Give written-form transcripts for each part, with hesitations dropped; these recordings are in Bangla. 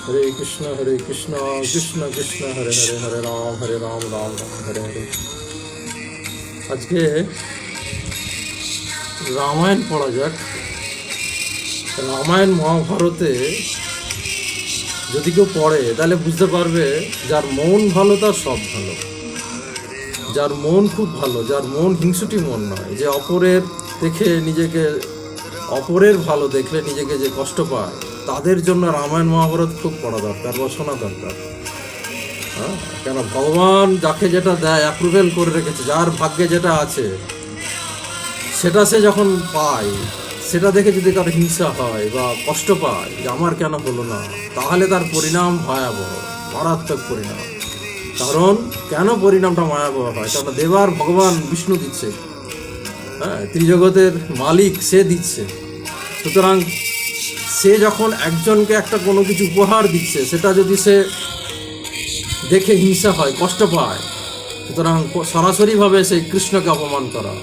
হরে কৃষ্ণ কৃষ্ণ কৃষ্ণ হরে হরে, হরে রাম রাম রাম হরে হরে। আজকে রামায়ণ পড়া যাক। রামায়ণ মহাভারতে যদি কেউ পড়ে তাহলে বুঝতে পারবে যার মন ভালো তার সব ভালো। যার মন খুব ভালো, যার মন হিংসুটি মন নয়, যে অপরের দেখে নিজেকে, অপরের ভালো দেখলে নিজেকে যে কষ্ট পায়, তাদের জন্য রামায়ণ মহাভারত খুব পড়া দরকার বা শোনা দরকার। হ্যাঁ, কেন ভগবান যাকে যেটা দেয় অ্যাপ্রুভেল করে রেখেছে, যার ভাগ্যে যেটা আছে সেটা সে যখন পায়, সেটা দেখে যদি তার হিংসা হয় বা কষ্ট পায় যে আমার কেন হলো না, তাহলে তার পরিণাম ভয়াবহ, মারাত্মক পরিণাম। কারণ কেন পরিণামটা ভয়াবহ হয়? কারণ দেবার ভগবান বিষ্ণু দিচ্ছে, হ্যাঁ, ত্রিজগতের মালিক সে দিচ্ছে। সুতরাং সে যখন একজনকে একটা কোনো কিছু উপহার দিচ্ছে, সেটা যদি সে দেখে হিংসা হয়, কষ্ট পায়, সুতরাং সরাসরিভাবে সেই কৃষ্ণকে অপমান করা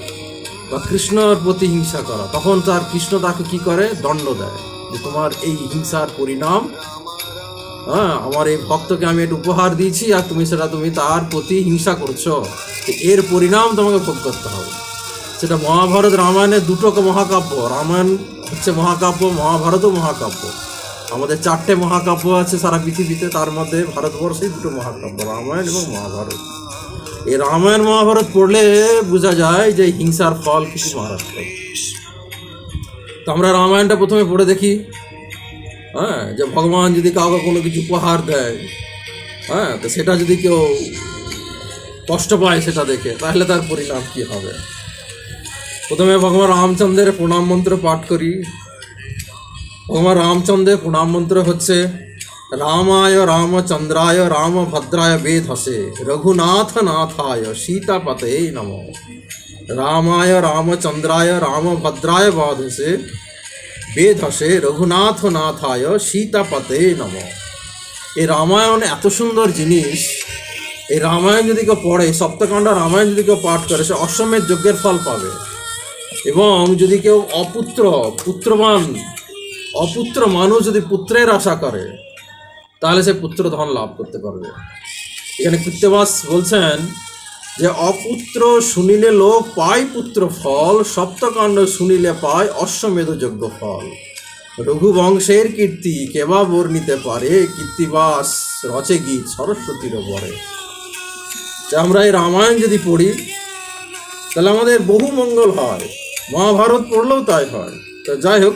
বা কৃষ্ণর প্রতি হিংসা করা, তখন তার কৃষ্ণ তাকে কি করে? দণ্ড দেয় যে তোমার এই হিংসার পরিণাম, হ্যাঁ, আমার এই ভক্তকে আমি একটা উপহার দিয়েছি আর তুমি তার প্রতি হিংসা করছো, এর পরিণাম তোমাকে ভোগ করতে হবে। সেটা মহাভারত রামায়ণের দুটো মহাকাব্য। রামায়ণ হচ্ছে মহাকাব্য, মহাভারতও মহাকাব্য। আমাদের 4টে মহাকাব্য আছে সারা পৃথিবীতে, তার মধ্যে ভারতবর্ষে দুটো মহাকাব্য, রামায়ণ এবং মহাভারত। এই রামায়ণ মহাভারত পড়লে বোঝা যায় যে হিংসার ফল কিছু মারাত্মক। তো আমরা রামায়ণটা প্রথমে পড়ে দেখি, হ্যাঁ, যে ভগবান যদি কাউকে কোনো কিছু উপহার দেয়, হ্যাঁ, তো সেটা যদি কেউ কষ্ট পায় সেটা দেখে, তাহলে তার পরিণাম কি হবে। প্রথমে ভগবান রামচন্দ্রের প্রণাম মন্ত্র পাঠ করি। ভগবান রামচন্দ্রের প্রণাম মন্ত্র হচ্ছে রামায় রামচন্দ্রায় রামভদ্রায় বেধসে রঘুনাথ নাথায় সীতাপতে নমঃ। রামায় রামচন্দ্রায় রামভদ্রায় বেধসে বেধসে রঘুনাথ নাথায় সীতাপতে নমঃ। এই রামায়ণ এত সুন্দর জিনিস। এই রামায়ণ যদি কেউ পড়ে, সপ্তকাণ্ড রামায়ণ যদি কেউ পাঠ করে, সে অশ্বমেধ যজ্ঞের ফল পাবে। এবং যদি কেউ অপুত্র মানুষ যদি পুত্রের আশা করে, তাহলে সে পুত্র ধন লাভ করতে পারবে। এখানে কৃত্যবাস বলছেন যে অপুত্র শুনিলে লোক পায় পুত্র ফল, সপ্তকাণ্ড শুনিলে পায় অশ্বমেধ যজ্ঞ ফল। রঘুবংশের কীর্তি কেবা বর্ণিতে পারে, কীর্তিবাস রচে গীত সরস্বতীর পরে। আমরা এই রামায়ণ যদি পড়ি তাহলে আমাদের বহু মঙ্গল হয়। মহাভারত পড়লেও তাই হয়। তো যাই হোক,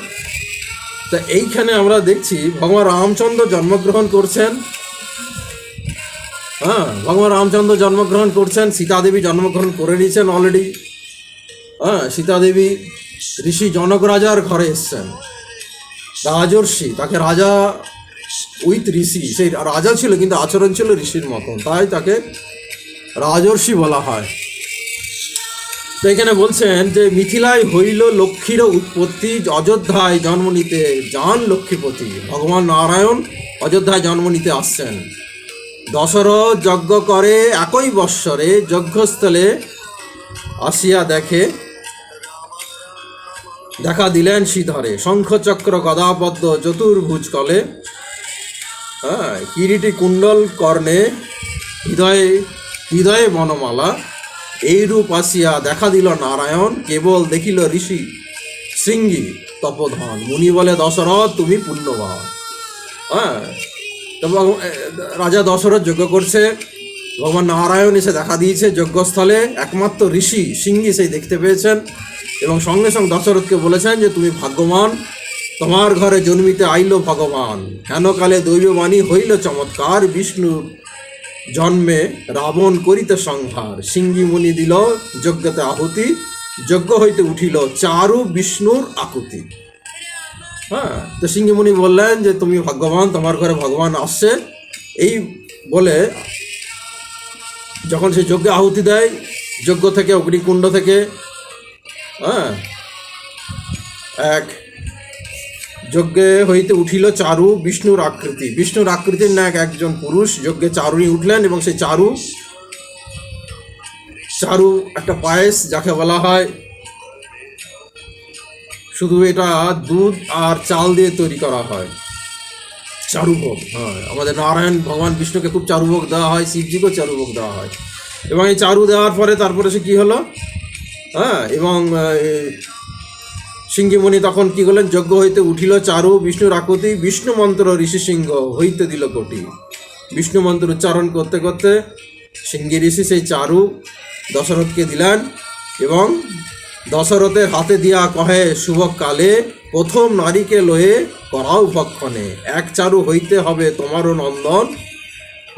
তা এইখানে আমরা দেখছি ভগবান রামচন্দ্র জন্মগ্রহণ করছেন। হ্যাঁ, ভগবান রামচন্দ্র জন্মগ্রহণ করছেন, সীতাদেবী জন্মগ্রহণ করে নিয়েছেন অলরেডি। হ্যাঁ, সীতাদেবী ঋষি জনক রাজার ঘরে এসছেন, রাজর্ষি, তাকে রাজা উইথ ঋষি, সেই রাজা ছিল কিন্তু আচরণ ছিল ঋষির মতন, তাই তাকে রাজর্ষি বলা হয়। তো এখানে বলছেন যে মিথিলায় হইল লক্ষ্মীর উৎপত্তি, অযোধ্যায় জন্ম নিতে যান লক্ষ্মীপতি। ভগবান নারায়ণ অযোধ্যায় জন্ম নিতে আসছেন। দশরথ যজ্ঞ করে একই বৎসরে, যজ্ঞস্থলে আসিয়া দেখা দিলেন শ্রীধরে। শঙ্খচক্র গদাপদ্ম চতুর্ভুজ কলে, হ্যাঁ, কিরীটি কুণ্ডল কর্ণে, হৃদয়ে বনমালা। এইরূপ আসিয়া দেখা দিল নারায়ণ, কেবল দেখিল ঋষি শৃঙ্গী তপোধন। মুনি বলে দশরথ তুমি পুণ্যবান। হ্যাঁ, তো রাজা দশরথ যজ্ঞ করছে, ভগবান নারায়ণ এসে দেখা দিয়েছে যজ্ঞস্থলে। একমাত্র ঋষি শৃঙ্গী সেই দেখতে পেয়েছেন এবং সঙ্গে সঙ্গে দশরথকে বলেছেন যে তুমি ভাগ্যবান, তোমার ঘরে জন্মিতে আইল ভগবান। হেনকালে দৈববাণী হইল চমৎকার, বিষ্ণুর জন্মে রাবণ করিতে সংহার। সিঙ্গি মুনি দিল যজ্ঞতে আহুতি, যজ্ঞ হইতে উঠিল চারু বিষ্ণুর আকুতি। হ্যাঁ, তো সিঙ্গি মুনি বললেন যে তুমি ভাগ্যবান, তোমার ঘরে ভগবান আসছে। এই বলে যখন সে যজ্ঞে আহুতি দেয়, যজ্ঞ থেকে, অগ্নিকুণ্ড থেকে, হ্যাঁ, এক যজ্ঞে হইতে উঠিল চারু বিষ্ণুর আকৃতি। বিষ্ণুর আকৃতির ন্যাক একজন পুরুষ যজ্ঞে চারুই উঠলেন এবং সেই চারু একটা পায়েস, যাকে বলা হয় শুধু এটা দুধ আর চাল দিয়ে তৈরি করা হয়। চারুভোগ, হ্যাঁ, আমাদের নারায়ণ ভগবান বিষ্ণুকে খুব চারুভোগ দেওয়া হয়, শিবজিকেও চারুভোগ দেওয়া হয়। এবং এই চারু দেওয়ার পরে তারপরে সে কী হলো, হ্যাঁ, এবং সিংহীমণি তখন কি করলেন, যজ্ঞ হইতে উঠিল চারু বিষ্ণুর আকুতি, বিষ্ণু মন্ত্র ঋষি সিংহ হইতে দিল কোটি। বিষ্ণু মন্ত্র উচ্চারণ করতে করতে সিংহী ঋষি সেই চারু দশরথকে দিলেন, এবং দশরথের হাতে দিয়া কহে, শুভকালে প্রথম নারীকে লয়ে করাও ভক্ষণে, এক চারু হইতে হবে তোমারও নন্দন।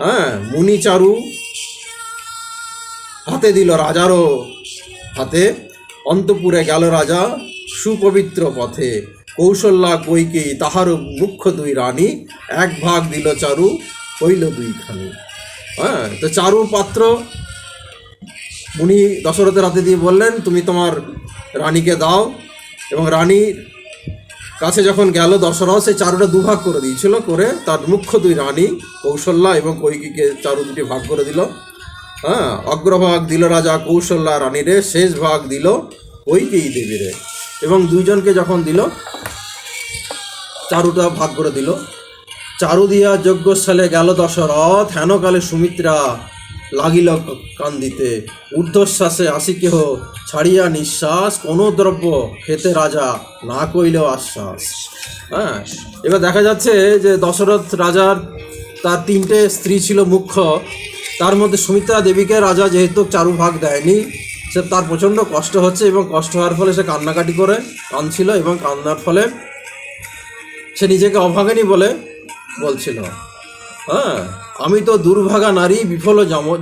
হ্যাঁ, মুনি চারু হাতে দিল রাজারও হাতে, অন্তপুরে গেল রাজা সুপবিত্র পথে, কৌশল্যা কৈকেয়ী তাহারও মুখ্য দুই রানী, এক ভাগ দিল চারু হইল দুইখানি। হ্যাঁ, তো চারু পাত্র মুনি দশরথের হাতে দিয়ে বললেন, তুমি তোমার রানীকে দাও। এবং রানীর কাছে যখন গেল দশরথ, সেই চারুটা দুভাগ করে দিয়েছিল, করে তার মুখ্য দুই রানী কৌশল্যা এবং কৈকেয়ীকে চারু দুটি ভাগ করে দিল। হ্যাঁ, অগ্রভাগ দিল রাজা কৌশল্যা রানীরে, শেষ ভাগ দিল কৈকেয়ী দেবীরে। এবং দুইজনকে যখন দিল, চারুটা ভাগ করে দিল। চারু দিয়া যজ্ঞস্থলে গেল দশরথ, হেনকালে সুমিত্রা লাগিল কান্দিতে, ঊর্ধ্বশ্বাসে আসি কেহ ছাড়িয়া নিঃশ্বাস, কোনো দ্রব্য খেতে রাজা না কইলেও আশ্বাস। হ্যাঁ, এবার দেখা যাচ্ছে যে দশরথ রাজার তার 3টে স্ত্রী ছিল মুখ্য, তার মধ্যে সুমিত্রা দেবীকে রাজা যেহেতু চারু ভাগ দেয়নি, সে তার প্রচণ্ড কষ্ট হচ্ছে, এবং কষ্ট হওয়ার ফলে সে কান্নাকাটি করে কাঁদছিল, এবং কান্নার ফলে সে নিজেকে অভাগিনী বলে বলছিল। হ্যাঁ, আমি তো দুর্ভাগা নারী, বিফল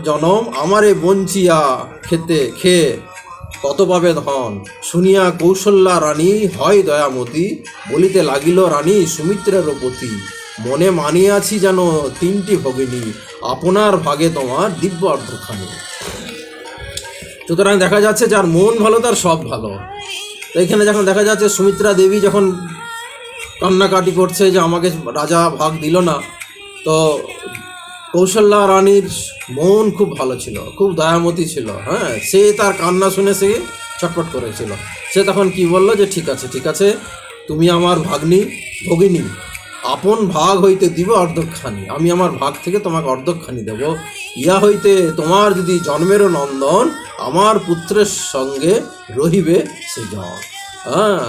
জনম, আমারে বঞ্চিয়া খেয়ে কত পাবে ধন, শুনিয়া কৌশল্যা রানী হয় দয়ামতী, বলিতে লাগিল রানী সুমিত্রের প্রতি, মনে মানিয়াছি যেন 3টি ভগিনী, আপনার ভাগে তোমার দিব্য অর্ধখানি। সুতরাং দেখা যাচ্ছে যার মন ভালো তার সব ভালো। তো এখানে যখন দেখা যাচ্ছে সুমিত্রা দেবী যখন কান্নাকাটি করছে যে আমাকে রাজা ভাগ দিল না, তো কৌশল্যা রানীর মন খুব ভালো ছিল, খুব দয়ামতী ছিল। হ্যাঁ, সে তার কান্না শুনে সে ছটফট করেছিল। সে তখন কি বলল যে ঠিক আছে ঠিক আছে, তুমি আমার ভগিনী, আপন ভাগ হইতে দিব অর্ধখানি, আমি আমার ভাগ থেকে তোমাকে অর্ধখানি দেব। ইয়া হইতে তোমার যদি জন্মেরও নন্দন, আমার পুত্রের সঙ্গে রহিবে সে জন। হ্যাঁ,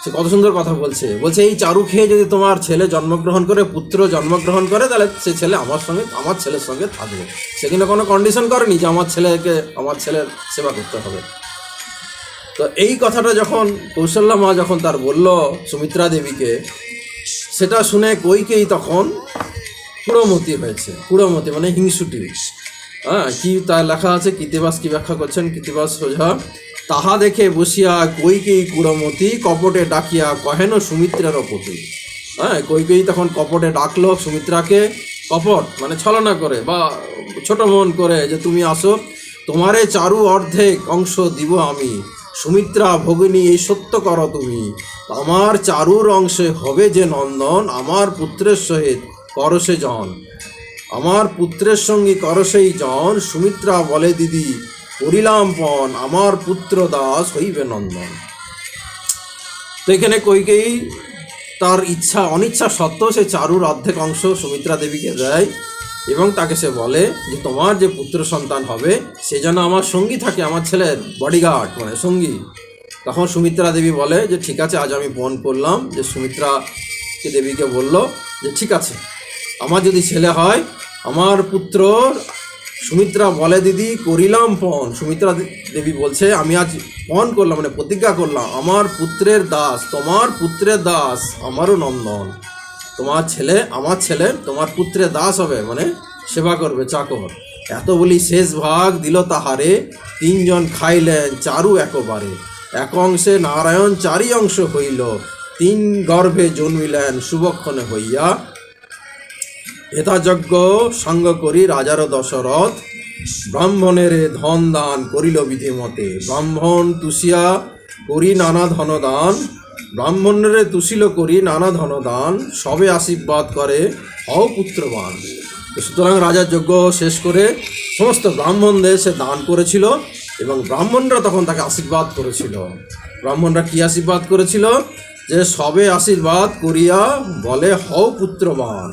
সে কত সুন্দর কথা বলছে। এই চারু খেয়ে যদি তোমার ছেলে জন্মগ্রহণ করে, পুত্র জন্মগ্রহণ করে, তাহলে সে ছেলে আমার ছেলের সঙ্গে থাকবে। সে কিন্তু কোনো কন্ডিশন করেনি যে আমার ছেলের সেবা করতে হবে। তো এই কথাটা যখন কৌশল্যা মা যখন তার বলল সুমিত্রা দেবীকে, সেটা শুনে কৈকেয়ী তখন কুড়মতি হয়েছে। কুড়মতি মানে হিংসুটি। হ্যাঁ, কি তা লেখা আছে, কৃতিবাস কি ব্যাখ্যা করছেন, কৃতিবাস সোজা, তাহা দেখে বসিয়া কৈকেয়ী কুড়মতি, কপটে ডাকিয়া কহেন সুমিত্রার প্রতি। হ্যাঁ, কৈকেয়ী তখন কপটে ডাকলো সুমিত্রাকে, কপট মানে ছলনা করে বা ছোট মন করে, যে তুমি আসো, তোমারে চারু অর্ধেক অংশ দিব আমি, সুমিত্রা ভগিনী এই সত্য করো তুমি, আমার চারুর অংশে হবে যে নন্দন, আমার পুত্রের সহিত করসে জন, আমার পুত্রের সঙ্গে করসেই জন, সুমিত্রা বলে দিদি করিলাম পণ, আমার পুত্র দাস হইবে নন্দন। তো এখানে কৈকেয়ী তার অনিচ্ছা সত্ত্বেও সে চারুর অর্ধেক অংশ সুমিত্রা দেবীকে দেয়, এবং তাকে সে বলে যে তোমার যে পুত্র সন্তান হবে সে যেন আমার সঙ্গী থাকে, আমার ছেলের বডিগার্ড মানে সঙ্গী। তখন সুমিত্রা দেবী বলে যে ঠিক আছে, আজ আমি পণ করলাম, যে সুমিত্রা দেবীকে বলল যে ঠিক আছে, আমার যদি ছেলে হয়, আমার পুত্র, সুমিত্রা বলে দিদি করিলাম পণ, সুমিত্রা দেবী বলছে আমি আজ পণ করলাম মানে প্রতিজ্ঞা করলাম, আমার পুত্রের দাস, তোমার পুত্রের দাস আমারও নন্দন, তোমার ছেলে আমার ছেলে তোমার পুত্রের দাস হবে, মানে সেবা করবে, চাকর। এত বলি শেষ ভাগ দিল তাহারে, 3 জন খাইলেন চারু একবারে, এক অংশে নারায়ণ 4 অংশ হইল, 3 গর্ভে জন্মিলেন শুভক্ষণে হইয়া, হেতাযজ্ঞ সঙ্গ করি রাজার দশরথ, ব্রাহ্মণের ধন দান করিল বিধিমতে, ব্রাহ্মণ তুষিয়া করি নানা ধনদান, ব্রাহ্মণের তুষিল করি নানা ধনদান, সবে আশীর্বাদ করে হও পুত্রবান। সুতরাং রাজার যজ্ঞ শেষ করে সমস্ত ব্রাহ্মণদের সে দান করেছিল, এবং ব্রাহ্মণরা তখন তাকে আশীর্বাদ করেছিল। ব্রাহ্মণরা কি আশীর্বাদ করেছিল? যে সবে আশীর্বাদ করিয়া বলে হও পুত্রবান,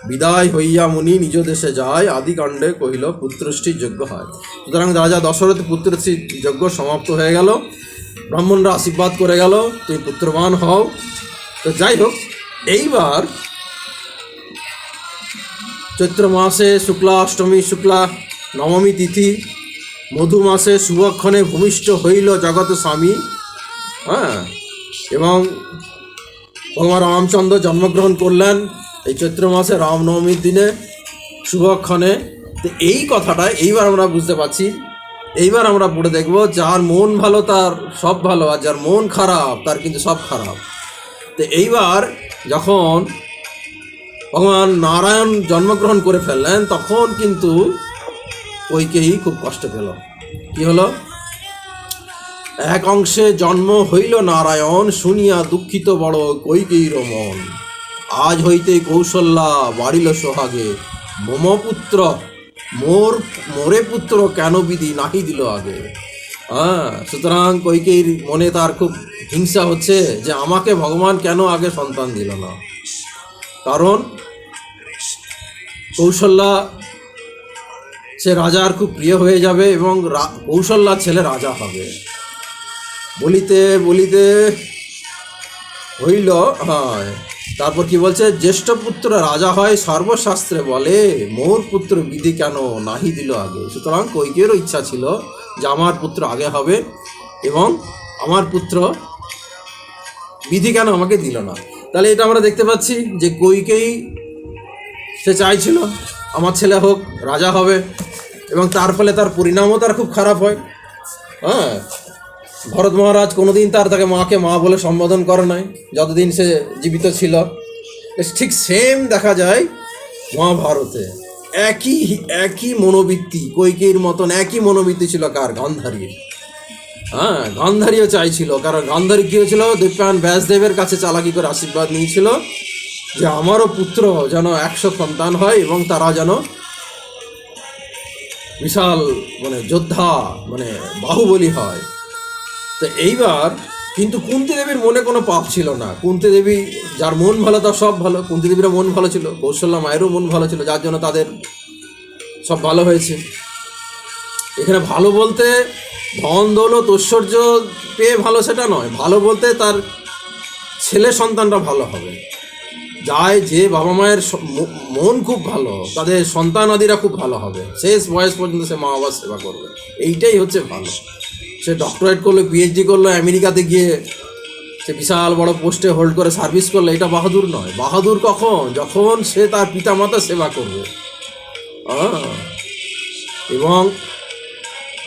বিদায় হইয়া মুনি নিজ দেশে যায়, আদিকাণ্ডে কহিল পুত্রষ্টির যজ্ঞ হয়। সুতরাং রাজা দশরথ পুত্রষ্টির যজ্ঞ সমাপ্ত হয়ে গেল, ব্রাহ্মণরা আশীর্বাদ করে গেল তুমি পুত্রবান হও। তো যাই হোক, এইবার চৈত্র মাসে শুক্লা অষ্টমী শুক্লা নবমী তিথি মধু মাসে শুভক্ষণে ভূমিষ্ঠ হইল জগৎ স্বামী। হ্যাঁ, এবং ভগবান রামচন্দ্র জন্মগ্রহণ করলেন এই চৈত্র মাসে রামনবমীর দিনে শুভক্ষণে। তো এই কথাটা এইবার আমরা বুঝতে পারছি। এইবার আমরা পড়ে দেখব, যার মন ভালো তার সব ভালো, আর যার মন খারাপ তার কিন্তু সব খারাপ। তো এইবার যখন ভগবান নারায়ণ জন্মগ্রহণ করে ফেললেন, তখন কিন্তু কইকেয়ী খুব কষ্ট পেল। কি হলো? এক অংশে জন্ম হইল নারায়ণ, শুনিয়া দুঃখিত বড় কইকেয়ীর মন। আজ হইতে কৌশল্যা বাড়িল সোহাগে, মম পুত্র মোরে পুত্র কেন বিধি নাহি দিল আগে। হ্যাঁ, সুতরাং কইকেয়ীর মনে তার খুব হিংসা হচ্ছে যে আমাকে ভগবান কেন আগে সন্তান দিল না। কারণ কৌশল্যা সে রাজার খুব প্রিয় হয়ে যাবে এবং কৌশল্যার ছেলে রাজা হবে। বলিতে বলিতে হইল, হয় তারপর কি বলছে, জ্যেষ্ঠ পুত্র রাজা হয় সর্বশাস্ত্রে বলে, মোর পুত্র বিধি কেন নাহি দিল আগে। সুতরাং কইকেয়ীরও ইচ্ছা ছিল যে আমার পুত্র আগে হবে এবং আমার পুত্র বিধি কেন আমাকে দিল না। তাহলে এটা আমরা দেখতে পাচ্ছি যে কইকেয়ী সে চাইছিল আমার ছেলে হোক, রাজা হবে, এবং তার ফলে তার পরিণামও তার খুব খারাপ হয়। হ্যাঁ, ভরত মহারাজ কোনোদিন তাকে মাকে মা বলে সম্বোধন করে নাই যতদিন সে জীবিত ছিল। ঠিক সেম দেখা যায় মহাভারতে। একই মনোবৃত্তি, কইকেয়ীর মতন একই মনোবৃত্তি ছিল কার? গান্ধারীর। হ্যাঁ, গান্ধারীও চাইছিল, কারণ গান্ধারী কী হয়েছিল, দৈপ্যায়ন ব্যাসদেবের কাছে চালাকি করে আশীর্বাদ নিয়েছিল যে আমারও পুত্র যেন 100 সন্তান হয় এবং তারা যেন বিশাল যোদ্ধা বাহুবলী হয়। তো এইবার কিন্তু কুন্তী দেবীর মনে কোনো পাপ ছিল না। কুন্তী দেবী, যার মন ভালো তার সব ভালো। কুন্তী দেবীরও মন ভালো ছিল, কৌশল্যা মায়েরও মন ভালো ছিল, যার জন্য তাদের সব ভালো হয়েছে। এখানে ভালো বলতে ধন দৌলত ঐশ্বর্য পেয়ে ভালো সেটা নয়, ভালো বলতে তার ছেলে সন্তানরা ভালো হবে। যায় যে বাবা মায়ের মন খুব ভালো, তাদের সন্তানাদিরা খুব ভালো হবে, শেষ বয়স পর্যন্ত সে মা বাবার সেবা করবে, এইটাই হচ্ছে ভালো। সে ডক্টরেট করলো, পিএইচডি করলো, আমেরিকাতে গিয়ে সে বিশাল বড় পোস্টে হোল্ড করে সার্ভিস করলো, এটা বাহাদুর নয়। বাহাদুর কখন? যখন সে তার পিতামাতা সেবা করবে। এবং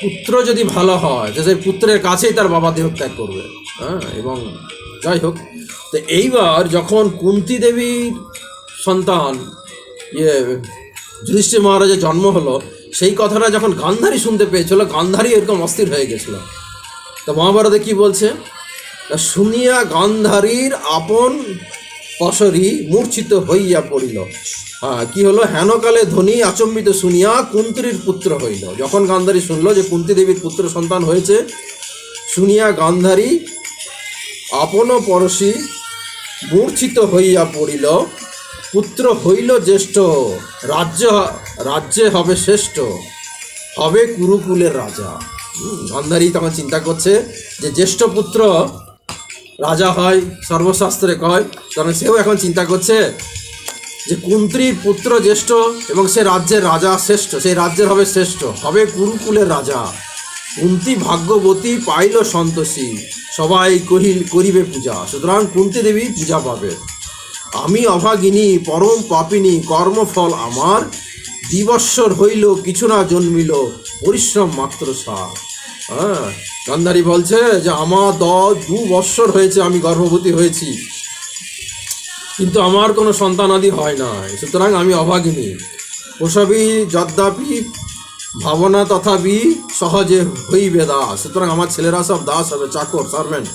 পুত্র যদি ভালো হয়, যে সেই পুত্রের কাছেই তার বাবা দেহত্যাগ করবে। এবং যাই হোক, তো এইবার যখন কুন্তী দেবীর সন্তান যুধিষ্ঠির মহারাজের জন্ম হলো, সেই কথাটা যখন গান্ধারী শুনতে পেয়েছিল, গান্ধারী এরকম অস্থির হয়ে গেছিল। তো মহাভারতে কি বলছে, শুনিয়া গান্ধারীর আপন পশরী মূর্ছিত হইয়া পড়িল। কি হলো? হেনকালে ধ্বনি আচম্বিত শুনিয়া কুন্তীর পুত্র হইল। যখন গান্ধারী শুনলো যে কুন্তী দেবীর পুত্র সন্তান হয়েছে, শুনিয়া গান্ধারী আপন পরশী মূর্ছিত হইয়া পড়িল। পুত্র হইল জ্যেষ্ঠ, রাজ্যে হবে শ্রেষ্ঠ, হবে কুরুকুলের রাজা। গান্ধারী তখন চিন্তা করছে যে জ্যেষ্ঠ পুত্র রাজা হয়, সর্বশাস্ত্রে কয়। কারণ সেও এখন চিন্তা করছে যে কুন্তীর পুত্র জ্যেষ্ঠ এবং সে রাজ্যের রাজা শ্রেষ্ঠ, সেই রাজ্যের হবে শ্রেষ্ঠ, হবে কুরুকুলের রাজা। কুন্তী ভাগ্যবতী পাইল সন্তোষী, সবাই করিবে পূজা। সুতরাং কুন্তী দেবী পূজা পাবে। আমি অভাগিনী পরম পাপিনী, কর্মফল আমার, দ্বিবৎসর হইল কিছু না জন্মিল, পরিশ্রম মাত্র সার। গান্ধারী বলছে যে আমার 2 বৎসর হয়েছে আমি গর্ভবতী হয়েছি, কিন্তু আমার কোনো সন্তানাদি হয় না, সুতরাং আমি অভাগিনী। প্রসবী যদ্যাপি ভাবনা তথাপি সহজে হইবে দাস। সুতরাং আমার ছেলেরা সব দাস হবে, চাকর, সার্ভেন্ট।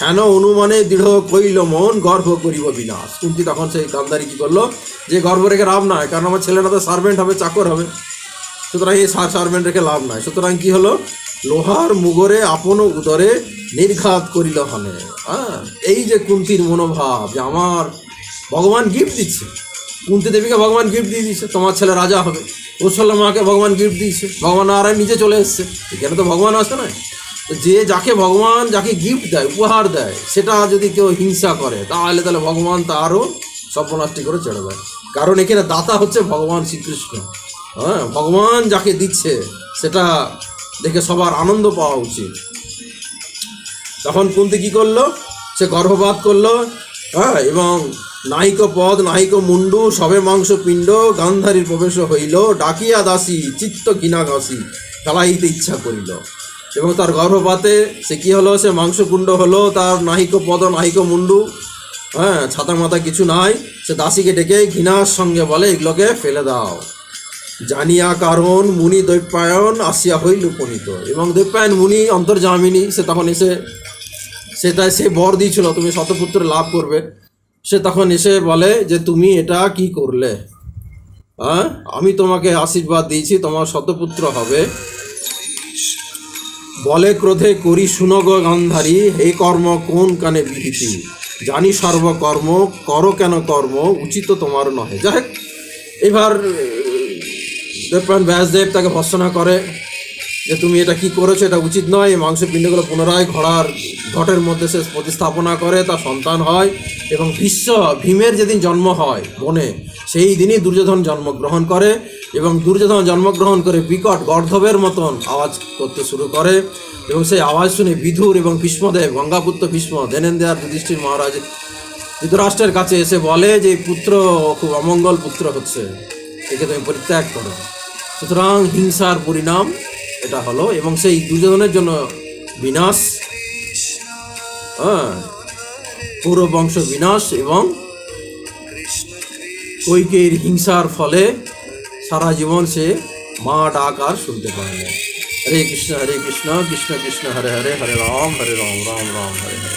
হেন অনুমানে দৃঢ় কইল মন, গর্ভ করিব বিনাশ। কুন্তী তখন সেই গান্ধারী কী করলো, যে গর্ভ রেখে লাভ নাই, কারণ আমার ছেলেরা তো সার্ভেন্ট হবে, চাকর হবে, সুতরাং এই সার্ভেন্ট রেখে লাভ নাই। সুতরাং কী হলো, লোহার মুগরে আপন উদরে নির্ঘাত করিল হনে। হ্যাঁ, এই যে কুন্তির মনোভাব যে আমার ভগবান গিফট দিচ্ছে, কুন্তি দেবীকে ভগবান গিফট দিয়ে দিচ্ছে তোমার ছেলে রাজা হবে, কৌশল্যা মাকে ভগবান গিফট দিয়েছে, ভগবান নারায়ণ নিজে চলে এসছে, এখানে তো ভগবান আছে না। তো যে যাকে ভগবান যাকে গিফট দেয়, উপহার দেয়, সেটা যদি কেউ হিংসা করে তাহলে ভগবান তারও সর্বনাশটি করে ছেড়ে দেয়। কারণ এখানে দাতা হচ্ছে ভগবান শ্রীকৃষ্ণ। হ্যাঁ, ভগবান যাকে দিচ্ছে সেটা দেখে সবার আনন্দ পাওয়া উচিত। তখন কুন্তি কি করলো, সে গর্ভপাত করলো। হ্যাঁ, এবং নাহিক পদ নাহিক মুন্ডু সবে মাংস পিণ্ড গান্ধারীর প্রবেশ হইল, ডাকিয়া দাসী চিত্ত ঘৃণা ঘাসি খেলাইতে ইচ্ছা করিল। এবং তার গর্ভপাতে সে কি হলো, সে মাংসকুণ্ড হলো, তার নাহিক পদ নাহিক মুন্ডু, হ্যাঁ, ছাতা মাথা কিছু নাই। সে দাসীকে ডেকে ঘৃণার সঙ্গে বলে এগুলোকে ফেলে দাও। জানিয়া কারণ মুনি দৈপ্যায়ন আসিয়া হইল উপনীত। এবং দৈপ্যায়ন মুনি অন্তর্যামিনী, সে তখন এসে সে বর দিয়েছিল তুমি শতপুত্র লাভ করবে। সে তখন এসে বলে যে তুমি এটা কি করলে, হ্যাঁ, আমি তোমাকে আশীর্বাদ দিয়েছি তোমার শতপুত্র হবে। বলে ক্রোধে করি শুনগ গান্ধারী, এই কর্ম কোন কানে বিহিতি, জানি সর্বকর্ম করো কেন কর্ম উচিত তোমার নহে। যাই হোক, এবার দেবপ্রাণ ব্যাসদেব তাকে ভর্ৎসনা করে যে তুমি এটা কি করেছো, এটা উচিত নয়। এই মাংসপিণ্ডগুলো পুনরায় ঘটের মধ্যে সে প্রতিস্থাপনা করে, তার সন্তান হয়। এবং ভীমের যেদিন জন্ম হয় বনে, সেই দিনই দুর্যোধন জন্মগ্রহণ করে। এবং দুর্যোধন জন্মগ্রহণ করে বিকট গর্ধবের মতন আওয়াজ করতে শুরু করে। এবং সেই আওয়াজ শুনে বিধুর এবং ভীষ্মদেব, গঙ্গাপুত্র ভীষ্ম দেনেন্দ্র যুধিষ্ঠির মহারাজ ধৃতরাষ্ট্রের কাছে এসে বলে যে পুত্র খুব অমঙ্গল পুত্র হচ্ছে, একে তুমি পরিত্যাগ করো। সুতরাং হিংসার পরিণাম এটা হলো। এবং সেই দুর্যোধনের জন্য বিনাশ, হ্যাঁ, পুরো বংশ বিনাশ। এবং কৈকেয়ীর হিংসার ফলে সারা জীবন সে মা ডাক আর শুনতে পায় না। হরে কৃষ্ণ কৃষ্ণ কৃষ্ণ হরে হরে, হরে রাম রাম হরে হরে।